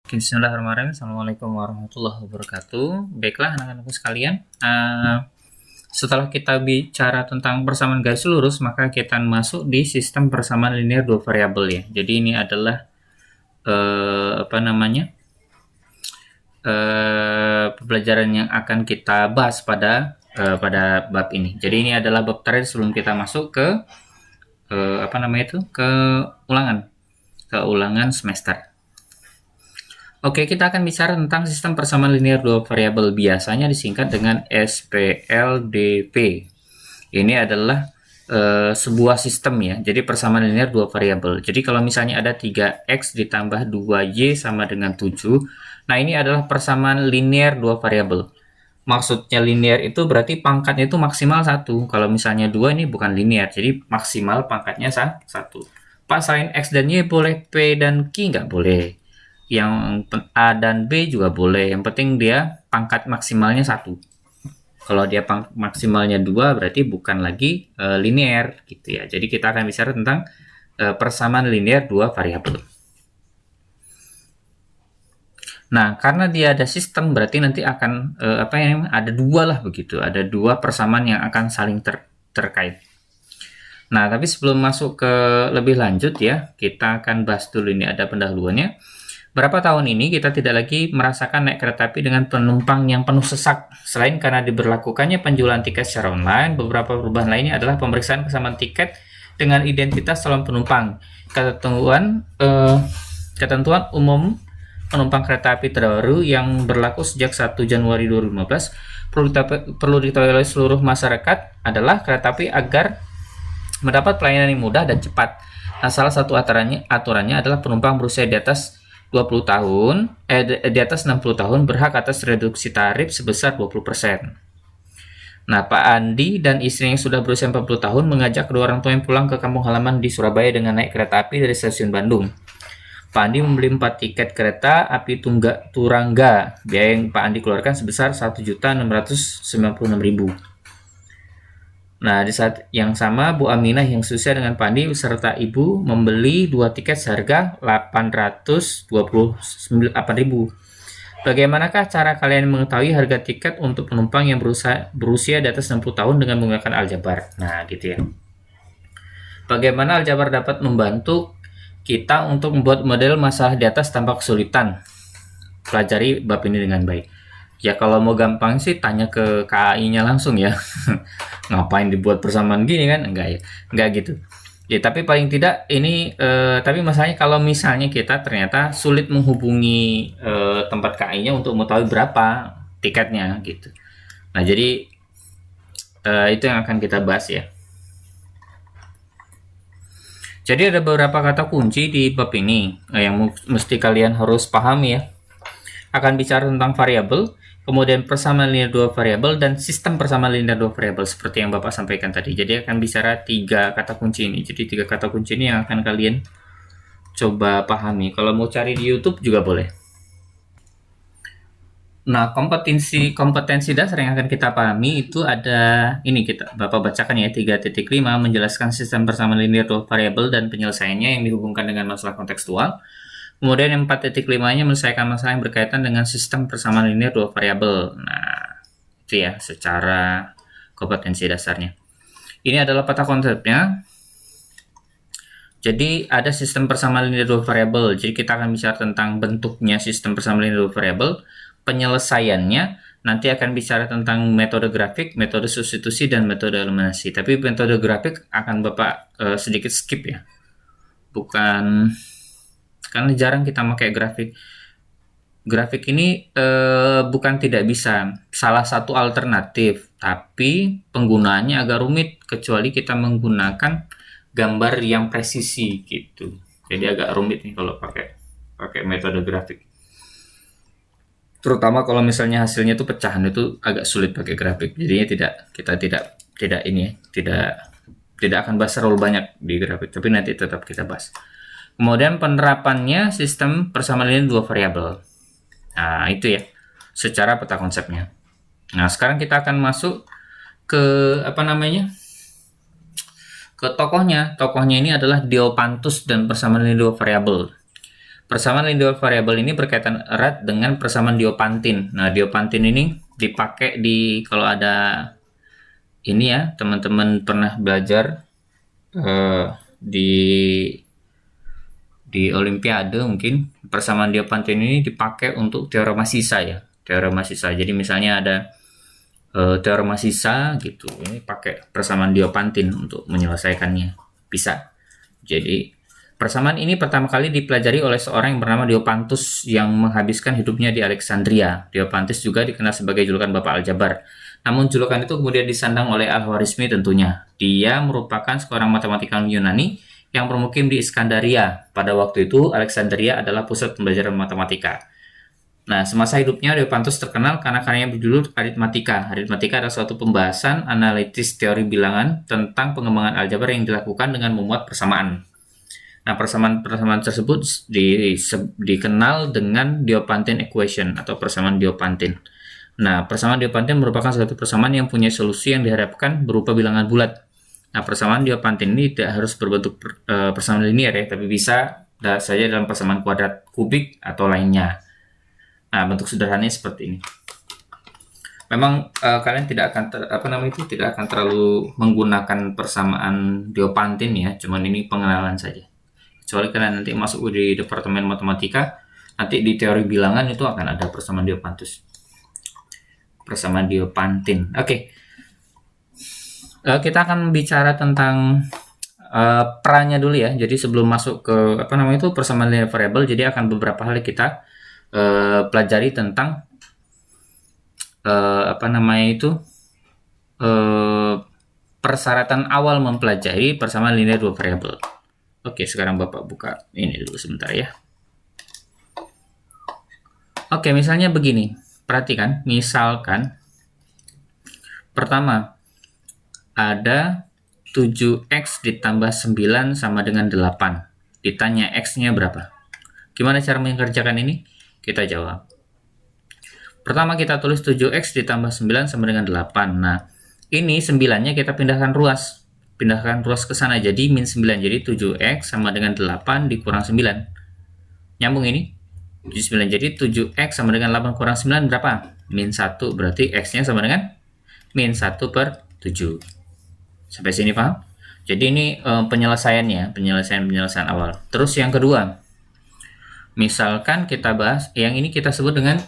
Bismillahirrahmanirrahim. Assalamualaikum warahmatullahi wabarakatuh. Baiklah anak-anakku sekalian, setelah kita bicara tentang persamaan garis lurus, maka kita masuk di sistem persamaan linear dua variabel ya. Jadi ini adalah pembelajaran yang akan kita bahas pada bab ini. Jadi ini adalah bab terakhir sebelum kita masuk ke ulangan semester. Oke, kita akan bicara tentang sistem persamaan linear dua variabel, biasanya disingkat dengan SPLDV. Ini adalah sebuah sistem ya, jadi persamaan linear dua variabel. Jadi kalau misalnya ada 3x ditambah 2y sama dengan 7, nah ini adalah persamaan linear dua variabel. Maksudnya linear itu berarti pangkatnya itu maksimal 1. Kalau misalnya 2 ini bukan linear, jadi maksimal pangkatnya 1. Pak, selain x dan y boleh p dan q? Nggak boleh. Yang A dan B juga boleh, yang penting dia pangkat maksimalnya 1. Kalau dia pangkat maksimalnya 2 berarti bukan lagi linear gitu ya. Jadi kita akan bicara tentang persamaan linear dua variabel. Nah, karena dia ada sistem berarti nanti akan ada dua lah begitu, ada dua persamaan yang akan saling terkait. Nah, tapi sebelum masuk ke lebih lanjut ya, kita akan bahas dulu, ini ada pendahuluannya. Berapa tahun ini kita tidak lagi merasakan naik kereta api dengan penumpang yang penuh sesak. Selain karena diberlakukannya penjualan tiket secara online, beberapa perubahan lainnya adalah pemeriksaan kesamaan tiket dengan identitas calon penumpang. Ketentuan umum penumpang kereta api terbaru yang berlaku sejak 1 Januari 2015 perlu diketahui oleh seluruh masyarakat adalah kereta api agar mendapat pelayanan yang mudah dan cepat. Nah, salah satu aturannya adalah penumpang berusia di atas 20 tahun, di atas 60 tahun berhak atas reduksi tarif sebesar 20%. Nah, Pak Andi dan istrinya yang sudah berusia 40 tahun mengajak kedua orang tua yang pulang ke kampung halaman di Surabaya dengan naik kereta api dari stasiun Bandung. Pak Andi membeli 4 tiket kereta api Turangga. Biaya yang Pak Andi keluarkan sebesar 1.696.000. Nah, di saat yang sama, Bu Aminah yang seusia dengan Pandi beserta Ibu membeli 2 tiket seharga 828.000. Bagaimanakah cara kalian mengetahui harga tiket untuk penumpang yang berusia di atas 60 tahun dengan menggunakan aljabar? Nah, gitu ya. Bagaimana aljabar dapat membantu kita untuk membuat model masalah di atas tanpa kesulitan? Pelajari bab ini dengan baik. Ya kalau mau gampang sih tanya ke KAI-nya langsung ya. Ngapain dibuat persamaan gini kan? Enggak ya. Enggak gitu. Ya tapi paling tidak ini tapi masalahnya kalau misalnya kita ternyata sulit menghubungi tempat KAI-nya untuk mengetahui berapa tiketnya gitu. Nah, jadi itu yang akan kita bahas ya. Jadi ada beberapa kata kunci di bab ini yang mesti kalian harus pahami ya. Akan bicara tentang variabel, kemudian persamaan linear dua variabel, dan sistem persamaan linear dua variabel seperti yang Bapak sampaikan tadi. Jadi akan bicara 3 kata kunci ini. Jadi 3 kata kunci ini yang akan kalian coba pahami. Kalau mau cari di YouTube juga boleh. Nah, kompetensi dasar yang akan kita pahami itu ada ini, Bapak bacakan ya, 3.5 menjelaskan sistem persamaan linear dua variabel dan penyelesaiannya yang dihubungkan dengan masalah kontekstual. Kemudian yang 4.5-nya menyelesaikan masalah yang berkaitan dengan sistem persamaan linear dua variabel. Nah, itu ya secara kompetensi dasarnya. Ini adalah peta konsepnya. Jadi ada sistem persamaan linear dua variabel. Jadi kita akan bicara tentang bentuknya sistem persamaan linear dua variabel, penyelesaiannya, nanti akan bicara tentang metode grafik, metode substitusi, dan metode eliminasi. Tapi metode grafik akan Bapak sedikit skip ya. Karena jarang kita pakai grafik. Grafik ini bukan tidak bisa, salah satu alternatif, tapi penggunaannya agak rumit kecuali kita menggunakan gambar yang presisi gitu. Jadi agak rumit nih kalau pakai metode grafik. Terutama kalau misalnya hasilnya itu pecahan, itu agak sulit pakai grafik. Jadinya kita tidak akan bahas terlalu banyak di grafik, tapi nanti tetap kita bahas. Kemudian penerapannya sistem persamaan linear dua variabel. Nah, itu ya secara peta konsepnya. Nah, sekarang kita akan masuk ke ke tokohnya. Tokohnya ini adalah Diopantus dan persamaan linear dua variabel. Persamaan linear variabel ini berkaitan erat dengan persamaan Diopantin. Nah, Diopantin ini dipakai kalau ada ini ya, teman-teman pernah belajar di Olimpiade mungkin persamaan Diopantin ini dipakai untuk teorema sisa ya, teorema sisa. Jadi misalnya ada teorema sisa gitu, ini pakai persamaan Diopantin untuk menyelesaikannya, bisa. Jadi persamaan ini pertama kali dipelajari oleh seorang yang bernama Diopantus yang menghabiskan hidupnya di Alexandria. Diopantus juga dikenal sebagai julukan Bapak Aljabar. Namun julukan itu kemudian disandang oleh Al-Khwarizmi tentunya. Dia merupakan seorang matematikawan Yunani yang bermukim di Iskandaria. Pada waktu itu Alexandria adalah pusat pembelajaran matematika. Nah, semasa hidupnya Diopantus terkenal karena karyanya berjudul Aritmatika. Aritmatika adalah suatu pembahasan analitis teori bilangan tentang pengembangan aljabar yang dilakukan dengan memuat persamaan. Nah, persamaan tersebut dikenal dengan Diopantin equation atau persamaan Diopantin. Nah, persamaan Diopantin merupakan suatu persamaan yang punya solusi yang diharapkan berupa bilangan bulat. Nah, persamaan Diopantin ini tidak harus berbentuk persamaan linear ya, tapi bisa saja dalam persamaan kuadrat, kubik, atau lainnya. Nah, bentuk sederhananya seperti ini. Memang kalian tidak akan tidak akan terlalu menggunakan persamaan Diopantin ya, cuman ini pengenalan saja. Kecuali kalian nanti masuk di departemen matematika, nanti di teori bilangan itu akan ada persamaan Diopantus, persamaan Diopantin. Oke. Kita akan bicara tentang perannya dulu ya. Jadi sebelum masuk ke persamaan linear variabel, jadi akan beberapa hal kita pelajari tentang persyaratan awal mempelajari persamaan linear dua variabel. Oke, sekarang Bapak buka ini dulu sebentar ya. Oke, misalnya begini. Perhatikan, misalkan pertama ada 7x ditambah 9 sama dengan 8. Ditanya x-nya berapa? Gimana cara mengerjakan ini? Kita jawab. Pertama kita tulis 7x ditambah 9 sama dengan 8. Nah, ini 9-nya kita pindahkan ruas. Pindahkan ruas ke sana jadi min 9. Jadi 7x sama dengan 8 dikurang 9. Nyambung ini? 9. Jadi 7x sama dengan 8 kurang 9 berapa? Min 1. Berarti x-nya sama dengan min 1 per 7. Sampai sini paham? Jadi ini penyelesaiannya, penyelesaian awal. Terus yang kedua, misalkan kita bahas, yang ini kita sebut dengan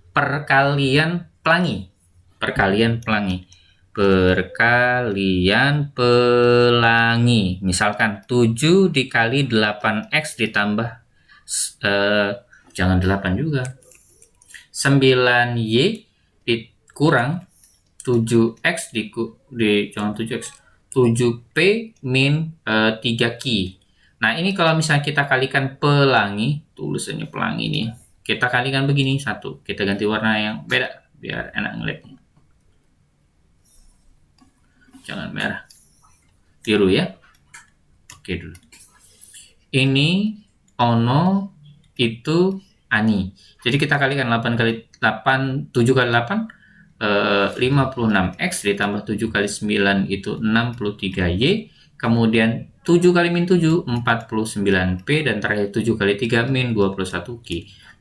perkalian pelangi. Perkalian pelangi. Misalkan 7 dikali 8x ditambah jangan 8 juga. 9y dikurang 7x jangan 7x. 7p min 3q. Nah, ini kalau misalnya kita kalikan pelangi, tulisannya pelangi nih. Kita kalikan begini, satu. Kita ganti warna yang beda biar enak ngeliatnya. Jangan merah, biru ya. Oke dulu. Ini Ono, itu Ani. Jadi kita kalikan 7 kali 8 56x ditambah 7 kali 9 itu 63y. Kemudian 7 kali min 7 49p dan terakhir 7 kali 3 min 21q.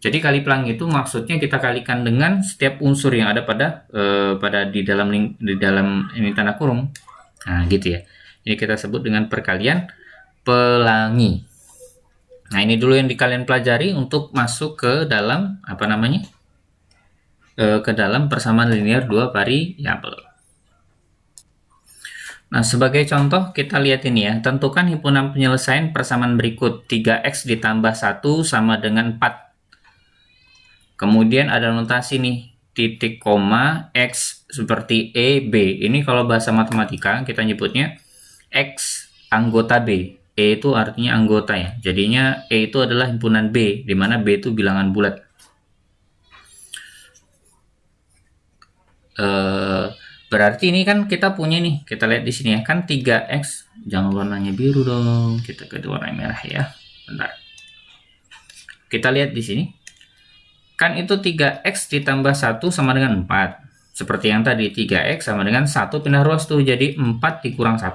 Jadi kali pelangi itu maksudnya kita kalikan dengan setiap unsur yang ada pada di dalam ini tanda kurung. Nah, gitu ya. Ini kita sebut dengan perkalian pelangi. Nah, ini dulu yang kalian pelajari untuk masuk ke dalam ke dalam persamaan linear dua variabel. Nah, sebagai contoh kita lihat ini ya. Tentukan himpunan penyelesaian persamaan berikut. 3x ditambah 1 sama dengan 4. Kemudian ada notasi nih, titik koma x seperti E, B. Ini kalau bahasa matematika kita nyebutnya x anggota B. E itu artinya anggota ya. Jadinya E itu adalah himpunan B, di mana B itu bilangan bulat. Berarti ini kan kita punya nih, kita lihat di sini ya, kan 3x, jangan warnanya biru dong, kita ke warna merah ya. Bentar. Kita lihat di sini. Kan itu 3x ditambah 1 sama dengan 4. Seperti yang tadi, 3x sama dengan 1 pindah ruas tuh, jadi 4 dikurang 1.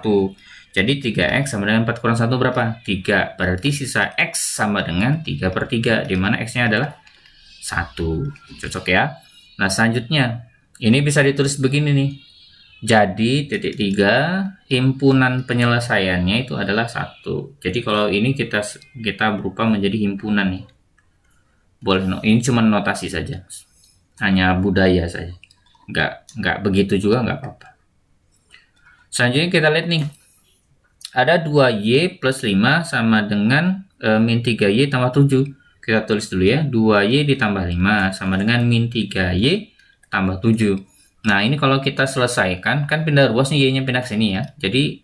Jadi 3x sama dengan 4 kurang 1 berapa? 3. Berarti sisa x sama dengan 3/3, di mana x-nya adalah 1. Cocok ya? Nah, selanjutnya, ini bisa ditulis begini nih. Jadi, titik 3, himpunan penyelesaiannya itu adalah 1. Jadi, kalau ini kita berubah menjadi himpunan nih. Boleh, ini cuma notasi saja. Hanya budaya saja. Nggak begitu juga, nggak apa-apa. Selanjutnya kita lihat nih. Ada 2y plus 5 sama dengan min 3y tambah 7. Kita tulis dulu ya. 2y ditambah 5 sama dengan min 3y tambah 7. Nah, ini kalau kita selesaikan, kan pindah ruas nih, y-nya pindah ke sini ya. Jadi,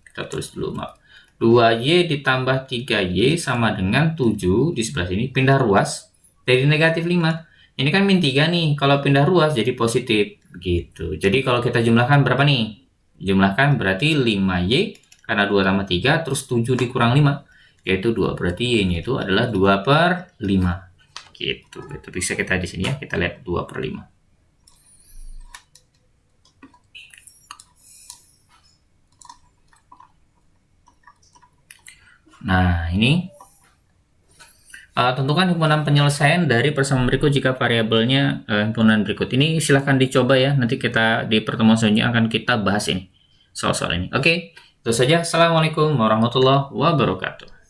kita tulis dulu, maaf. 2y ditambah 3y sama dengan 7 di sebelah sini. Pindah ruas dari negatif 5. Ini kan min 3 nih. Kalau pindah ruas jadi positif. Gitu. Jadi, kalau kita jumlahkan berapa nih? Jumlahkan berarti 5y, karena 2 tambah 3, terus 7 dikurang 5, yaitu 2. Berarti y-nya itu adalah 2/5. Gitu. Itu bisa kita di sini ya, kita lihat 2/5. Nah, ini tentukan himpunan penyelesaian dari persamaan berikut jika variabelnya himpunan berikut. Ini silahkan dicoba ya. Nanti kita di pertemuan selanjutnya akan kita bahas ini, soal-soal ini. Oke, itu saja. Assalamualaikum warahmatullahi wabarakatuh.